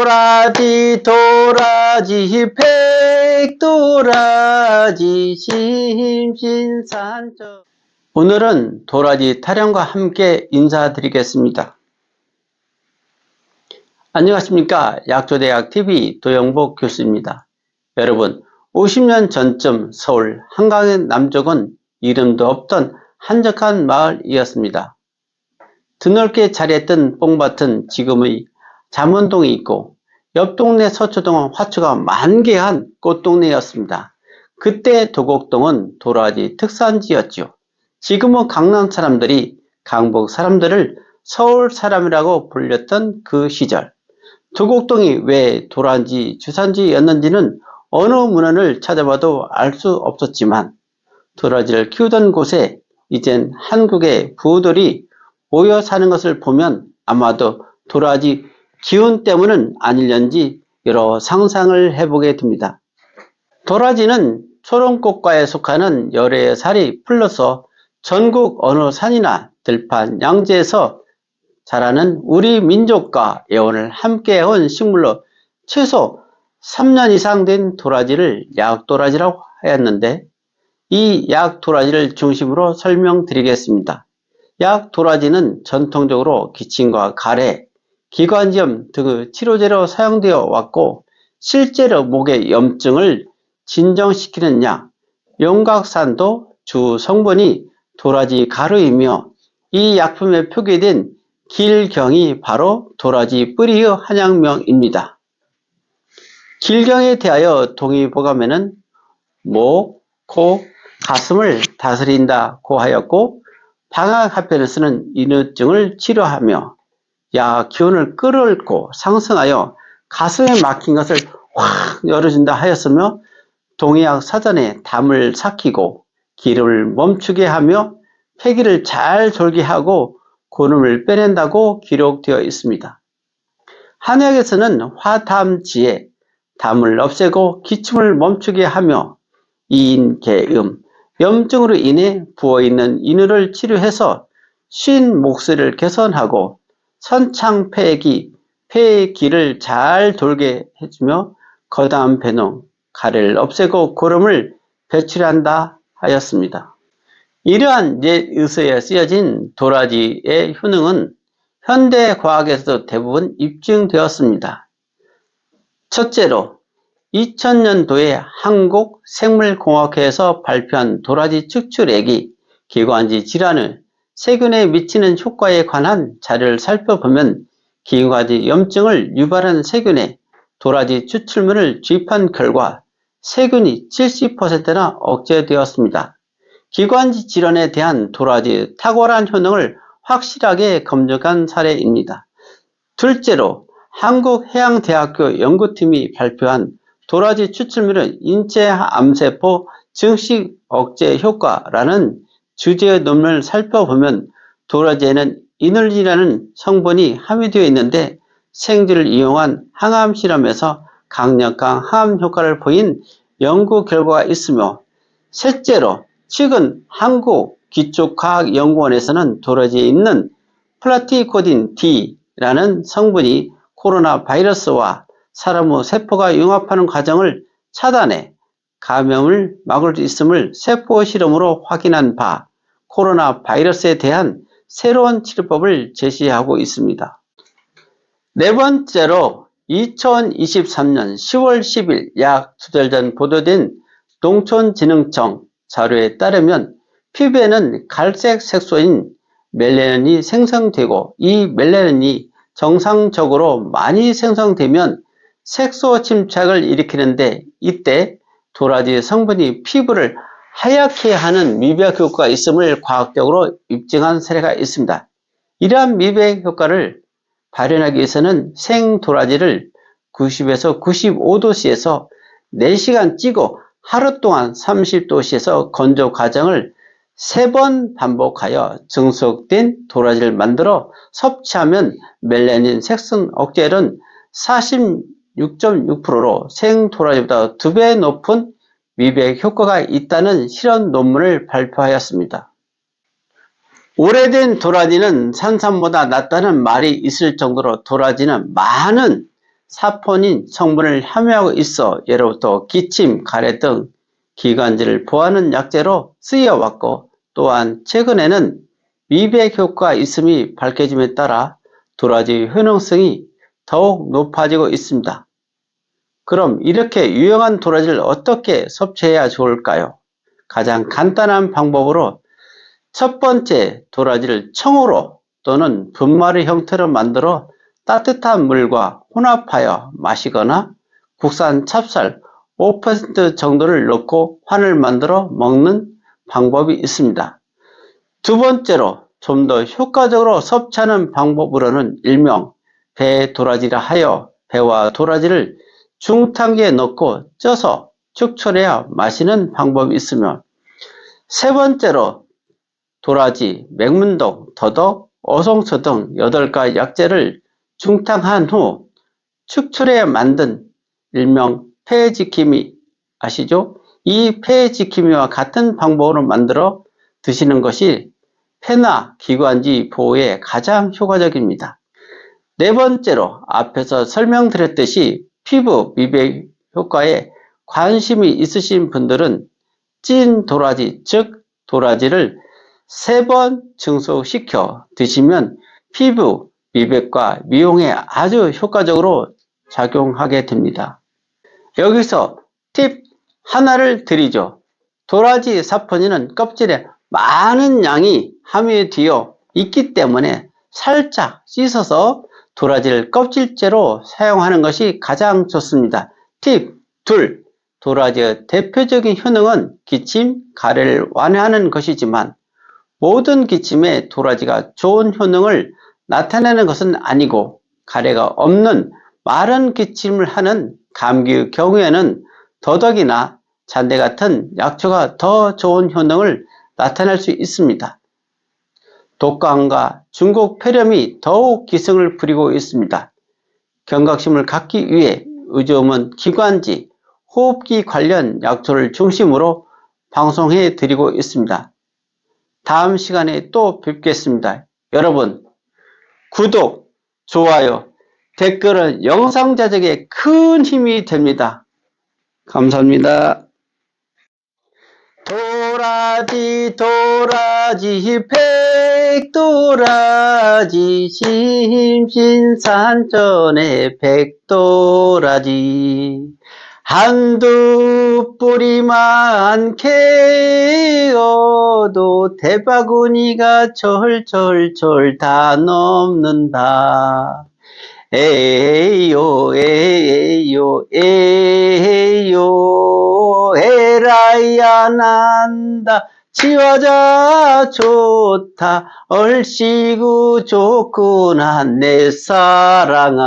도라지 도라지 백도라지 심신산적. 오늘은 도라지 타령과 함께 인사드리겠습니다. 안녕하십니까. 약조대학TV 도영복 교수입니다. 여러분, 50년 전쯤 서울 한강의 남쪽은 이름도 없던 한적한 마을이었습니다. 드넓게 자리했던 뽕밭은 지금의 잠원동이 있고 옆 동네 서초동은 화초가 만개한 꽃동네였습니다. 그때 도곡동은 도라지 특산지였죠. 지금은 강남 사람들이 강북 사람들을 서울 사람이라고 불렸던 그 시절, 도곡동이 왜 도라지 주산지였는지는 어느 문헌을 찾아봐도 알 수 없었지만, 도라지를 키우던 곳에 이젠 한국의 부들이 모여 사는 것을 보면 아마도 도라지 기운 때문은 아닐런지 여러 상상을 해보게 됩니다. 도라지는 초롱꽃과에 속하는 열의 살이 풀러서 전국 어느 산이나 들판 양지에서 자라는 우리 민족과 애원을 함께 해온 식물로 최소 3년 이상 된 도라지를 약도라지라고 하였는데, 이 약도라지를 중심으로 설명드리겠습니다. 약도라지는 전통적으로 기침과 가래, 기관지염 등의 치료제로 사용되어 왔고, 실제로 목의 염증을 진정시키는 약 용각산도 주 성분이 도라지 가루이며, 이 약품에 표기된 길경이 바로 도라지 뿌리의 한약명입니다. 길경에 대하여 동의보감에는 목, 코, 가슴을 다스린다고 하였고, 방학합편에서는 인후증을 치료하며 야 기운을 끌어올고 상승하여 가슴에 막힌 것을 확 열어준다 하였으며, 동의학 사전에 담을 삭히고 기름을 멈추게 하며 폐기를 잘 돌게 하고 고름을 빼낸다고 기록되어 있습니다. 한약에서는 화담지에 담을 없애고 기침을 멈추게 하며 이인계음, 염증으로 인해 부어있는 인후를 치료해서 쉰 목소리를 개선하고 선창폐기, 폐의 기를 잘 돌게 해주며 거담 배농, 가래를 없애고 고름을 배출한다 하였습니다. 이러한 옛 의서에 쓰여진 도라지의 효능은 현대 과학에서도 대부분 입증되었습니다. 첫째로 2000년도에 한국생물공학회에서 발표한 도라지 추출액이 기관지 질환을 세균에 미치는 효과에 관한 자료를 살펴보면, 기관지 염증을 유발하는 세균에 도라지 추출물을 주입한 결과 세균이 70%나 억제되었습니다. 기관지 질환에 대한 도라지의 탁월한 효능을 확실하게 검증한 사례입니다. 둘째로 한국해양대학교 연구팀이 발표한 도라지 추출물은 인체 암세포 증식 억제 효과라는 주제의 논문을 살펴보면, 도라지에는 이눌린이라는 성분이 함유되어 있는데 생쥐를 이용한 항암 실험에서 강력한 항암 효과를 보인 연구 결과가 있으며, 셋째로 최근 한국기초과학연구원에서는 도라지에 있는 플라티코딘 D라는 성분이 코로나 바이러스와 사람의 세포가 융합하는 과정을 차단해 감염을 막을 수 있음을 세포 실험으로 확인한 바, 코로나 바이러스에 대한 새로운 치료법을 제시하고 있습니다. 네 번째로 2023년 10월 10일 약 2달 전 보도된 농촌진흥청 자료에 따르면 피부에는 갈색 색소인 멜라닌이 생성되고, 이 멜라닌이 정상적으로 많이 생성되면 색소 침착을 일으키는데, 이때 도라지 성분이 피부를 하얗게 하는 미백 효과가 있음을 과학적으로 입증한 사례가 있습니다. 이러한 미백 효과를 발현하기 위해서는 생도라지를 90에서 95도씨에서 4시간 찌고 하루 동안 30도씨에서 건조 과정을 3번 반복하여 증속된 도라지를 만들어 섭취하면 멜라닌 색성 억제율은 46.6%로 생도라지보다 2배 높은 미백 효과가 있다는 실험 논문을 발표하였습니다. 오래된 도라지는 산삼보다 낫다는 말이 있을 정도로 도라지는 많은 사포닌 성분을 함유하고 있어 예로부터 기침, 가래 등 기관지를 보호하는 약재로 쓰여왔고 또한 최근에는 미백 효과가 있음이 밝혀짐에 따라 도라지 효능성이 더욱 높아지고 있습니다. 그럼 이렇게 유용한 도라지를 어떻게 섭취해야 좋을까요? 가장 간단한 방법으로 첫 번째, 도라지를 청으로 또는 분말의 형태로 만들어 따뜻한 물과 혼합하여 마시거나 국산 찹쌀 5% 정도를 넣고 환을 만들어 먹는 방법이 있습니다. 두 번째로 좀 더 효과적으로 섭취하는 방법으로는 일명 배도라지라 하여 배와 도라지를 중탕기에 넣고 쪄서 축출해야 마시는 방법이 있으며, 세 번째로 도라지, 맹문동, 더덕, 어송초 등 8가지 약재를 중탕한 후 축출해 만든 일명 폐지킴이 아시죠? 이 폐지킴이와 같은 방법으로 만들어 드시는 것이 폐나 기관지 보호에 가장 효과적입니다. 네 번째로 앞에서 설명드렸듯이 피부 미백 효과에 관심이 있으신 분들은 찐 도라지, 즉 도라지를 3번 증속시켜 드시면 피부 미백과 미용에 아주 효과적으로 작용하게 됩니다. 여기서 팁 하나를 드리죠. 도라지 사포닌은 껍질에 많은 양이 함유되어 있기 때문에 살짝 씻어서 도라지를 껍질째로 사용하는 것이 가장 좋습니다. 팁 둘, 도라지의 대표적인 효능은 기침, 가래를 완화하는 것이지만 모든 기침에 도라지가 좋은 효능을 나타내는 것은 아니고, 가래가 없는 마른 기침을 하는 감기의 경우에는 더덕이나 잔디 같은 약초가 더 좋은 효능을 나타낼 수 있습니다. 독감과 중국 폐렴이 더욱 기승을 부리고 있습니다. 경각심을 갖기 위해 요즘은 기관지, 호흡기 관련 약초를 중심으로 방송해 드리고 있습니다. 다음 시간에 또 뵙겠습니다. 여러분, 구독, 좋아요, 댓글은 영상 제작에 큰 힘이 됩니다. 감사합니다. 도라지 백도라지 심신산전의 백도라지 한두 뿌리만 캐어도 대바구니가 철철철 다 넘는다. 에요 에요 에요 에라야 난다 지화자 좋다 얼씨구 좋구나 내 사랑아.